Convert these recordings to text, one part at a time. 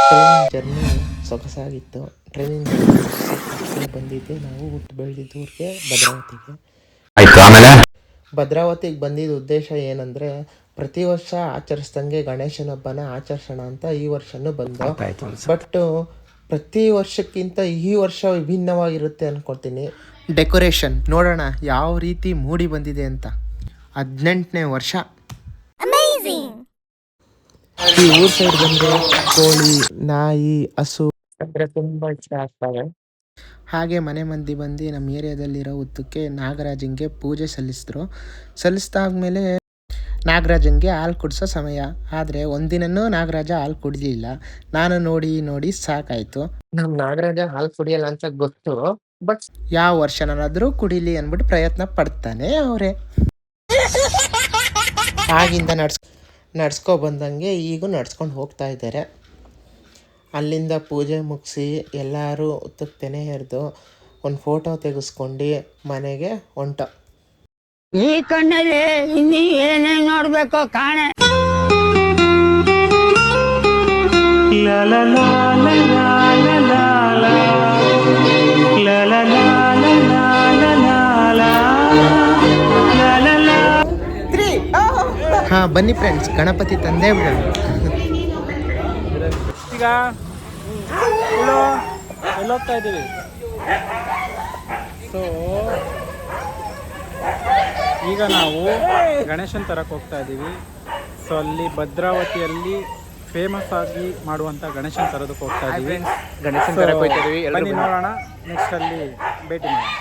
Training journey ಸೊಗಸಾಗಿತ್ತು. Training journey ಬಂದಿದ್ದೆ ನಾವು ಹುಟ್ಟು ಬೆಳೆದಿದ್ದು ಊರಿಗೆ ಭದ್ರಾವತಿಗೆ. ಭದ್ರಾವತಿಗೆ ಬಂದಿದ್ದ ಉದ್ದೇಶ ಏನಂದರೆ, ಪ್ರತಿ ವರ್ಷ ಆಚರಿಸ್ದಂಗೆ ಗಣೇಶನ ಹಬ್ಬನ ಆಚರಿಸೋಣ ಅಂತ ಈ ವರ್ಷನೂ ಬಂದು. ಬಟ್ ಪ್ರತಿ ವರ್ಷಕ್ಕಿಂತ ಈ ವರ್ಷ ವಿಭಿನ್ನವಾಗಿರುತ್ತೆ ಅಂದ್ಕೊಳ್ತೀನಿ. ಡೆಕೋರೇಷನ್ ನೋಡೋಣ ಯಾವ ರೀತಿ ಮೂಡಿ ಬಂದಿದೆ ಅಂತ. 18ನೇ ವರ್ಷ. ಈ ಊರ್ ಸೈಡ್ ಬಂದರೆ ಕೋಳಿ, ನಾಯಿ, ಹಸು ಅಂದರೆ ತುಂಬ ಇಷ್ಟ ಆಗ್ತವೆ. ಹಾಗೆ ಮನೆ ಮಂದಿ ಬಂದು ನಮ್ಮ ಏರಿಯಾದಲ್ಲಿರೋ ಹುತ್ತಕ್ಕೆ ನಾಗರಾಜಂಗೆ ಪೂಜೆ ಸಲ್ಲಿಸಿದಾದ್ಮೇಲೆ ನಾಗರಾಜಂಗೆ ಹಾಲು ಕುಡಿಸೋ ಸಮಯ. ಆದರೆ ಒಂದಿನನೂ ನಾಗರಾಜ ಹಾಲು ಕುಡಿಲಿಲ್ಲ. ನಾನು ನೋಡಿ ಸಾಕಾಯಿತು. ನಮ್ಮ ನಾಗರಾಜ ಹಾಲು ಕುಡಿಯಲ್ಲ ಅಂತ ಗೊತ್ತು, ಬಟ್ ಯಾವ ವರ್ಷನಾದ್ರೂ ಕುಡಿಲಿ ಅಂದ್ಬಿಟ್ಟು ಪ್ರಯತ್ನ ಪಡ್ತಾನೆ ಅವರೇ. ಆಗಿಂದ ನಡ್ಸ್ಕೊ ಬಂದಂಗೆ ಈಗೂ ನಡ್ಸ್ಕೊಂಡು ಹೋಗ್ತಾ ಇದ್ದಾರೆ. ಅಲ್ಲಿಂದ ಪೂಜೆ ಮುಗಿಸಿ ಎಲ್ಲರೂ ಉತ್ತಕ್ಕೆ ತೆನೆ ಎರೆದು ಒಂದು ಫೋಟೋ ತೆಗೆಸ್ಕೊಂಡು ಮನೆಗೆ ಹೊಂಟ. ಈ ಕಣ್ಣಲ್ಲಿ ಇನ್ನೀ ಏನೇನು ನೋಡ್ಬೇಕೋ ಕಾಣೆ. ಹಾ ಬನ್ನಿ ಫ್ರೆಂಡ್ಸ್, ಗಣಪತಿ ತಂದೆ ಬಿಡೋಣ. ಈಗ ಎಲ್ಲೋಗ್ತಾ ಇದ್ದೀವಿ. ಸೊ ಈಗ ನಾವು ಗಣೇಶನ ತರಕ್ಕೆ ಹೋಗ್ತಾ ಇದ್ದೀವಿ. ಸೊ ಅಲ್ಲಿ ಭದ್ರಾವತಿಯಲ್ಲಿ ಫೇಮಸ್ ಆಗಿ ಮಾಡುವಂಥ ಗಣೇಶನ ತರೋದಕ್ಕೆ ಹೋಗ್ತಾ ಇದ್ದೀವಿ. ಗಣೇಶನ ತರಕ್ಕೆ ಹೋಗ್ತಾ ಇದ್ದೀವಿ. ಬನ್ನಿ ನೋಡೋಣ, ನೆಕ್ಸ್ಟ್ ಅಲ್ಲಿ ಭೇಟಿ ಮಾಡೋಣ.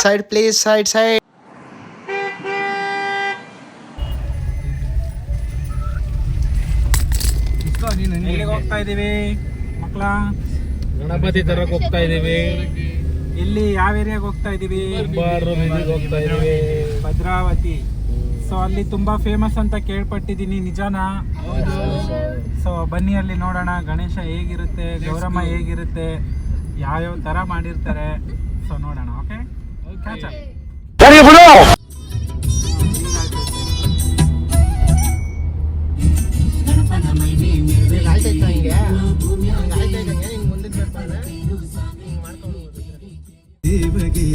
Side please, side. ಎಲ್ಲಿಗೆ ಹೋಗ್ತಾ ಇದ್ದೀವಿ ಮಕ್ಕಳ? ಗಣಪತಿ ತರಕ್ಕೆ ಹೋಗ್ತಾ ಇದ್ದೀವಿ. ಇಲ್ಲಿ ಯಾವ ಏರಿಯಾಗೆ ಹೋಗ್ತಾ ಇದ್ದೀವಿ? ಹೋಗ್ತಾ ಇದ್ದೀವಿ, ಭದ್ರಾವತಿ. ಸೊ ಅಲ್ಲಿ ತುಂಬಾ ಫೇಮಸ್ ಅಂತ ಕೇಳ್ಪಟ್ಟಿದ್ದೀನಿ, ನಿಜಾನಾ? ಸೊ ಬನ್ನಿ ಅಲ್ಲಿ ನೋಡೋಣ ಗಣೇಶ ಹೇಗಿರುತ್ತೆ, ಗೌರಮ್ಮ ಹೇಗಿರುತ್ತೆ, ಯಾವ್ಯಾವ ತರ ಮಾಡಿರ್ತಾರೆ. ಸೊ ನೋಡೋಣ. ಓಕೆ, ದೇವಗೆ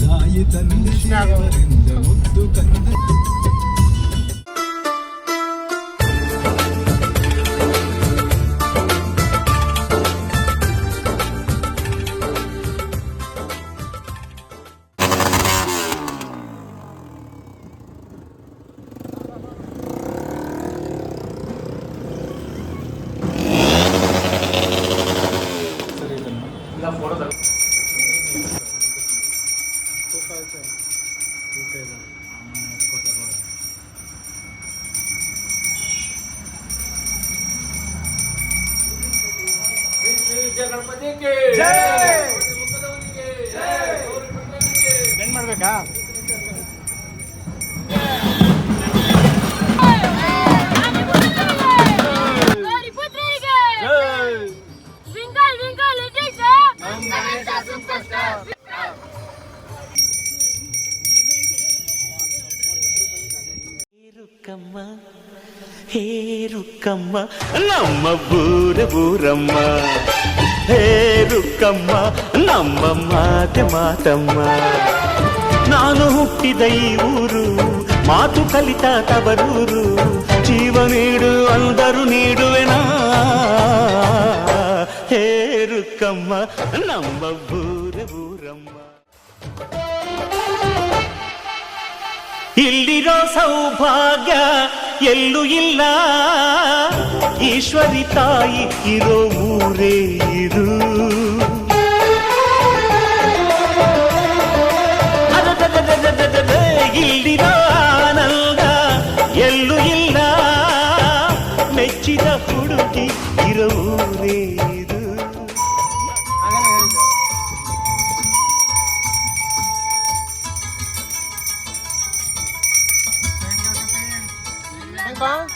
ತಾಯಿ ತಂದೆ ದೇವರಿಂದ ಮುದ್ದು ಕಂದ. ಏನ್ ಮಾಡ್ಬೇಕಾ? ಹೇ ರುಕ್ಕಮ್ಮ ನಮ್ಮ ಬೂರಮ್ಮ, ಹೇ ರುಕ್ಕಮ್ಮ ನಮ್ಮ ಮಾತಮ್ಮ. ನಾನು ಹುಟ್ಟಿದ ಈ ಊರು, ಮಾತು ಕಲಿತ ತವರೂರು, ಜೀವ ನೀಡು ಅಂದರು ನೀಡುವೆನಾ. ಹೇ ರುಕ್ಕಮ್ಮ ನಮ್ಮ ಬೂರಮ್ಮ. ಇಲ್ಲಿರೋ ಸೌಭಾಗ್ಯ ಎಲ್ಲೂ ಇಲ್ಲ, ಈಶ್ವರಿ ತಾಯಿ ಇರೋ ಊರೇ ಇದು. ಇಲ್ಲಿರೋ ಆನಂದ ಎಲ್ಲೂ ಇಲ್ಲ, ಮೆಚ್ಚಿದ ಹುಡುಗಿ ಇರೋ ಊರೇ ಇದು. ಗಣಪ.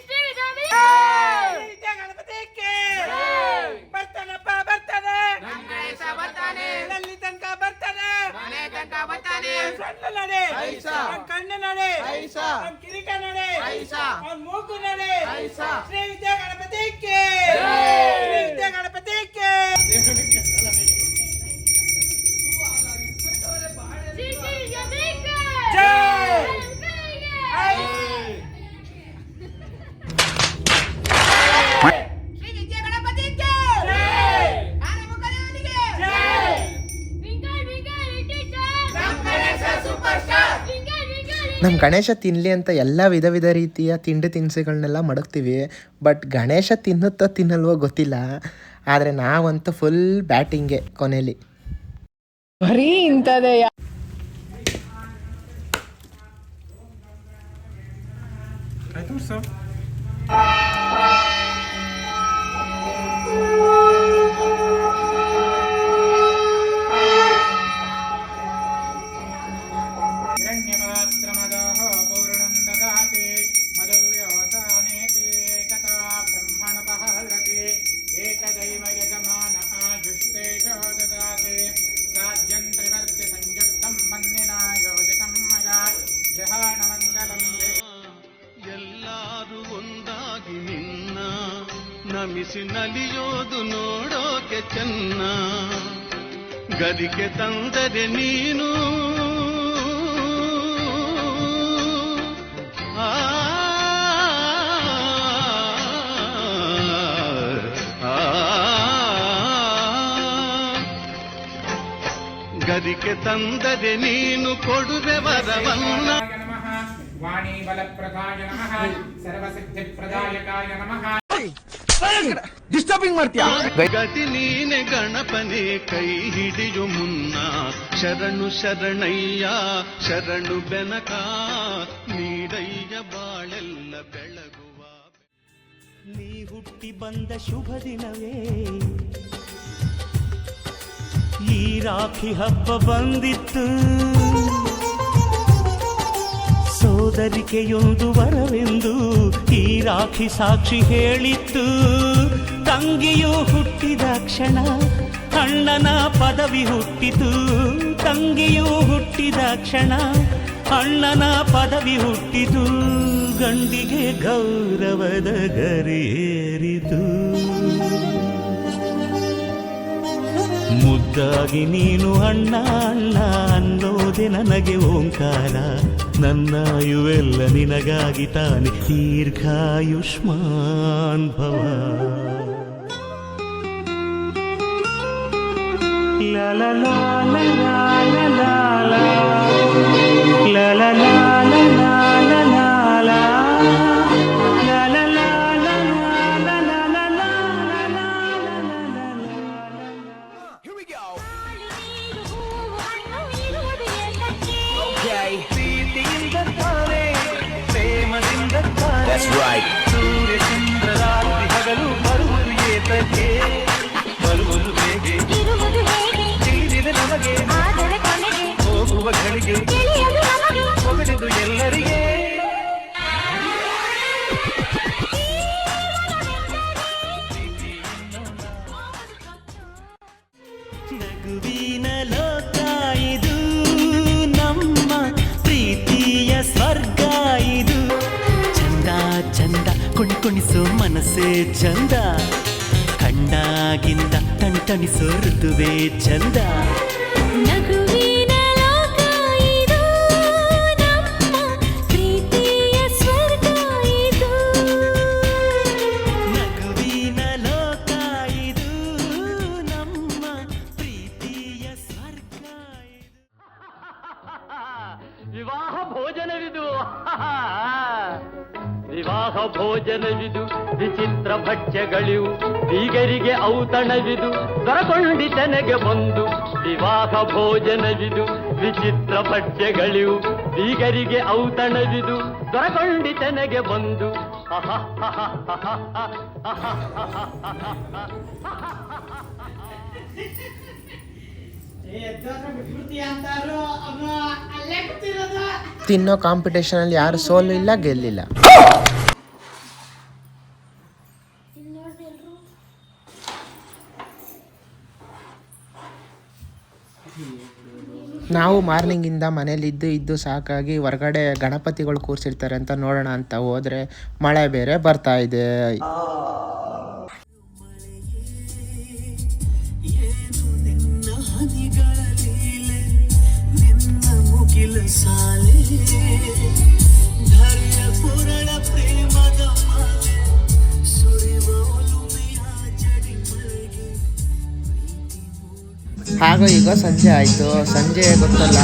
ಶ್ರೀ ವಿದ್ಯಾ ಗಣಪತಿಗೆ ಬರ್ತಾನಪ್ಪ ಬರ್ತಾನೆ ತನಕ ಬರ್ತಾನೆ ಸಣ್ಣ ನಡೆ ಕಣ್ಣು ನಡೆ ಕಿರೀಟ ನಡೆ ಮೂಗು ನಡೆ ಶ್ರೀ ವಿದ್ಯಾ ಗಣಪತಿಗೆ ಶ್ರೀ ವಿದ್ಯಾ ಗಣಪತಿಗೆ ನಮ್ಮ ಗಣೇಶ ತಿನ್ನಲಿ ಅಂತ ಎಲ್ಲ ವಿಧ ವಿಧ ರೀತಿಯ ತಿಂಡಿ ತಿನಿಸುಗಳನ್ನೆಲ್ಲ ಮಡಗ್ತೀವಿ. ಬಟ್ ಗಣೇಶ ತಿನ್ನುತ್ತೋ ತಿನ್ನಲ್ವೋ ಗೊತ್ತಿಲ್ಲ. ಆದರೆ ನಾವಂತೂ ಫುಲ್ ಬ್ಯಾಟಿಂಗೆ ಕೊನೆಯಲ್ಲಿ. ಬರೀ ಇಂಥದೇ. ಆಯ್ತು ಸರ್. ಎಲ್ಲರೂ ಒಂದಾಗಿ ನಿನ್ನ ನಮಿಸಿ ನಲಿಯೋದು ನೋಡೋಕೆ ಚೆನ್ನ ಗದಿಗೆ ತಂದರೆ ನೀನು ಗದಿಗೆ ತಂದರೆ ನೀನು ಕೊಡುವೆ ವರವನ್ನ. ವಾಣಿ ಬಲಪ್ರದಾಯ ನಮಃ ಸರ್ವಸಿದ್ಧಿಪ್ರದಾಯಕಾಯ ನಮಃ. ಡಿಸ್ಟರ್ಬಿಂಗ್ ಮಾಡ್ತೀಯಾ? ಗತಿ ನೀನೆ ಗಣಪನೆ ಕೈ ಹಿಡಿಯು ಮುನ್ನ ಶರಣು ಶರಣಯ್ಯ ಶರಣು ಬೆನಕ ನೀಡಯ್ಯ ಬಾಳೆಲ್ಲ ಬೆಳಗುವ. ನೀ ಹುಟ್ಟಿ ಬಂದ ಶುಭ ದಿನವೇ ಈ ರಾಖಿ ಹಬ್ಬ ಬಂದಿತ್ತು. ಸೋದರಿಕೆಯೊಂದು ವರವೆಂದು ಈ ರಾಖಿ ಸಾಕ್ಷಿ ಹೇಳಿತ್ತು. ತಂಗಿಯು ಹುಟ್ಟಿದ ಕ್ಷಣ ಅಣ್ಣನ ಪದವಿ ಹುಟ್ಟಿತು. ತಂಗಿಯು ಹುಟ್ಟಿದ ಕ್ಷಣ ಅಣ್ಣನ ಪದವಿ ಹುಟ್ಟಿತು. ಗಂಡಿಗೆ ಗೌರವದ ಗರಿಯೇರಿತು. ಮುದ್ದಾಗಿ ನೀನು ಅಣ್ಣ ಅಣ್ಣ ಅನ್ನೋದೆ ನನಗೆ ಓಂಕಾರ. ನನ್ನಾಯುವೆಲ್ಲ ನಿನಗಾಗಿ ತಾನೆ ದೀರ್ಘಾಯುಷ್ಮಾನ್ ಭವ. ಲ ಲ ಲ ಲ ಲ ಲ ಲ ಲ ಲ ಲ ಲ ಲ ಲ. That's right. ಸೂರ್ಯ ಚಂದ್ರ ರಾತ್ರಿ ಹಗಲು ಬರುವುದು ಏತಕ್ಕೆ ಬರುವುದು ಹೇಗೆ ತಿಳಿದಿದೆ ನಮಗೆ ಹೋಗುವ ಗಳಿಗೆ ಹೊಗಡಿದು ಎಲ್ಲರಿಗೆ. ನಗುವಿನ ಲೋಕ ಇದು ನಮ್ಮ ಪ್ರೀತಿಯ ಸ್ವರ್ಗ ಇದು. ಚಂದ ಚಂದ ಕುಣಿಸೋ ಮನಸ್ಸೇ ಚಂದ. ಕಣ್ಣಾಗಿಂದ ಟಣಿಸೋ ಋತುವೇ ಚಂದ. ನಗುವಿನ ಲೋಕ ಇದು ನಮ್ಮ ಪ್ರೀತಿಯ ಸ್ವರ್ಗ ಇದು. ನಗುವಿನ ಲೋಕ ಇದು ನಮ್ಮ ಪ್ರೀತಿಯ ಸ್ವರ್ಗ ಇದು. ವಿವಾಹ ಭೋಜನವಿದು ವಿವಾಹ ಭೋಜನವಿದು ವಿಚಿತ್ರ ಭಕ್ಷ್ಯಗಳಿವು. ಬೀಗರಿಗೆ ಔತಣವಿದು ದೊರಕೊಂಡಿತನೆಗೆ ಬಂದು ವಿವಾಹ ಭೋಜನವಿದು ವಿಚಿತ್ರ ಭಕ್ಷ್ಯಗಳಿವು ಬೀಗರಿಗೆ ಔತಣವಿದು ದೊರಕೊಂಡಿತನೆಗೆ ಬಂದು ತಿನ್ನೋ ಕಾಂಪಿಟೇಷನಲ್ಲಿ ಯಾರು ಸೋಲು ಇಲ್ಲ ಗೆಲ್ಲಿಲ್ಲ. ನಾವು ಮಾರ್ನಿಂಗಿಂದ ಮನೇಲಿದ್ದು ಇದ್ದು ಸಾಕಾಗಿ ಹೊರಗಡೆ ಗಣಪತಿಗಳು ಕೂರಿಸಿರ್ತಾರೆ ಅಂತ ನೋಡೋಣ ಅಂತ ಹೋದರೆ ಮಳೆ ಬೇರೆ ಬರ್ತಾ ಇದೆ. ಏನು ನಿನ್ನ ಹನಿಗಳ ಲೀಲೆ, ನಿನ್ನ ಮುಗಿಲ ಸಾಲೆ, ಧರೆಯ ಪುರಳ ಪ್ರೇಮದ ಮಾಲೆ, ಸುರಿವ ಒಲುಮೆಯ ಜಡಿ ಮಳೆಗೆ. ಹಾಗೂ ಈಗ ಸಂಜೆ ಆಯಿತು. ಸಂಜೆ ಗೊತ್ತಲ್ಲ,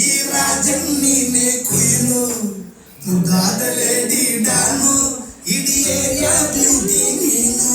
ಈ ರಾಜನ್ ನೀನೆ ಕುಯ್ಲು, ಮುಗಾದಲೆ ಡಾನು, ಇಡೀ ಏರಿಯಾ ಬ್ಯೂಟಿ ನೀನು.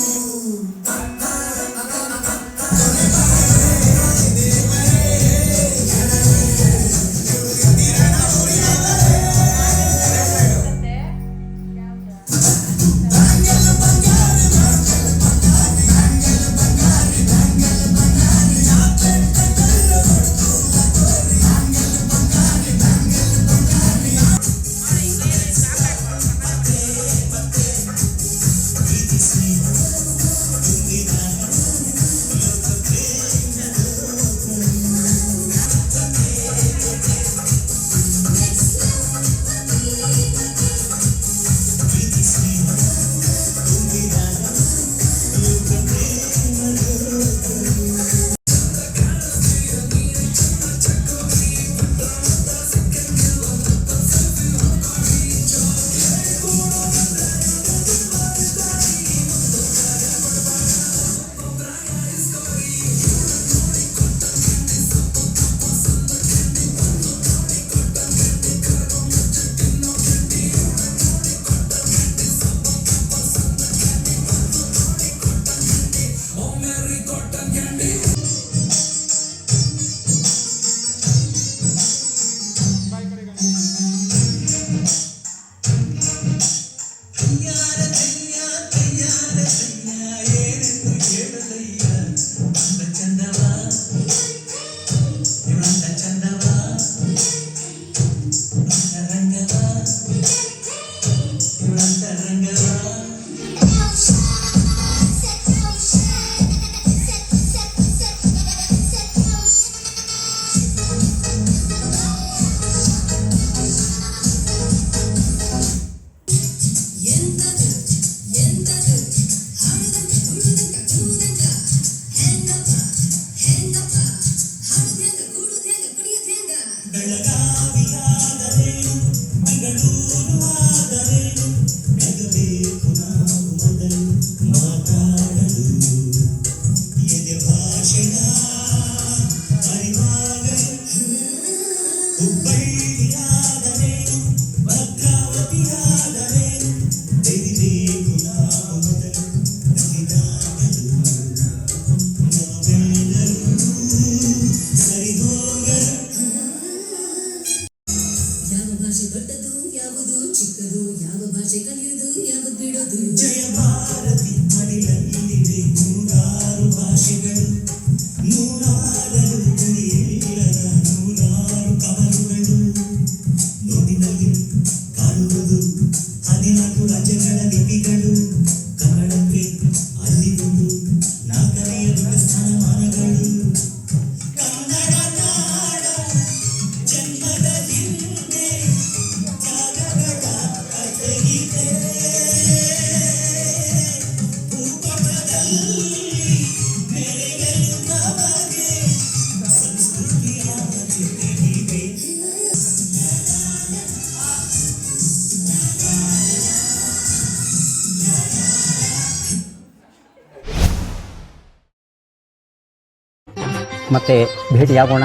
ಮತ್ತೆ ಭೇಟಿಯಾಗೋಣ.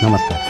ನಮಸ್ಕಾರ.